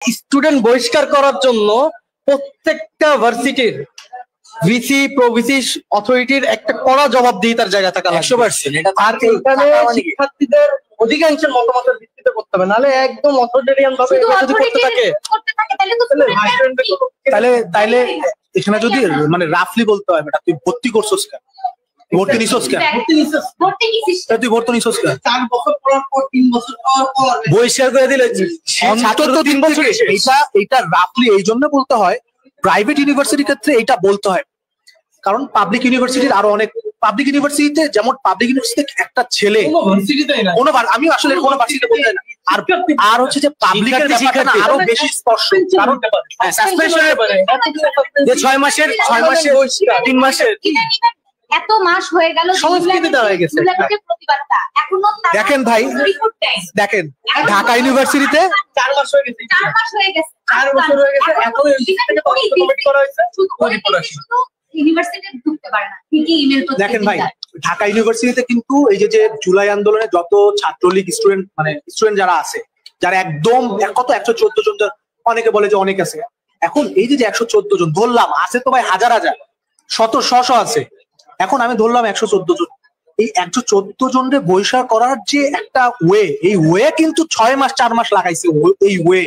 Student বহিষ্কার করার জন্য প্রত্যেকটা ভার্সিটির ভিসি প্রভিসি অথরিটির একটা কড়া জবাবদিহিতার জায়গা থাকা 100%। আর এখানে শিক্ষার্থীদের অধিকাংশের মতামতের ভিত্তিতে করতে হবে, নাহলে একদম অথরিটেরিয়ান ভাবে যদি করতে থাকে তাহলে এখানে যদি মানে রাফলি বলতে হয় তুই ভর্তি করছস কেন, ভর্তি নিছস কেন, তুই ভর্তি নিছস কেন, 4 বছর পর 3 বছর পর বহিষ্কার করে দিলে অন্তত 3 বছর। এইটা রাফলি এই জন্য বলতে হয়, প্রাইভেট ইউনিভার্সিটির ক্ষেত্রে এটা বলতে হয়, কারণ পাবলিক ইউনিভার্সিটির আরো অনেক, পাবলিক ইউনিভার্সিটিতে যেমন পাবলিক ইউনিভার্সিটিতে একটা ছেলে কোনো আমি আসলে কোনো ভার্সিটিতে বলতে না, আর হচ্ছে যে পাবলিকের ব্যাপারটা আরো বেশি স্পর্শ, কারণ সাসপেনশনের যে 6 মাসের 3 মাসের এত মাস হয়ে গেল, সংস্কৃতিটা হয়ে গেছে। দেখেন ভাই, দেখেন ঢাকা ইউনিভার্সিটিতে 4 মাস হয়ে গেছে, 4 মাস হয়ে গেছে, 4 বছর হয়ে গেছে, এখন কমিট করা হয়েছে ইউনিভার্সিটিতে ঢুকতে পারে না, ঠিকই ইমেল করতে। দেখেন ভাই, ঢাকা ইউনিভার্সিটিতে কিন্তু এই যে জুলাই আন্দোলনে যত ছাত্রলীগ স্টুডেন্ট মানে স্টুডেন্ট যারা আছে, যারা একদম কত 114 জন, অনেকে বলে যে অনেক আছে, এখন এই যে 114 জন ধরলাম, আছে তো ভাই হাজার হাজার, শত শত আছে, এখন আমি ধরলাম 114 জন, এই 114 জনের বহিষ্কার করার যে একটা ওয়ে, এই ওয়ে কিন্তু 6 মাস 4 মাস লাগাইছে এই ওয়ে।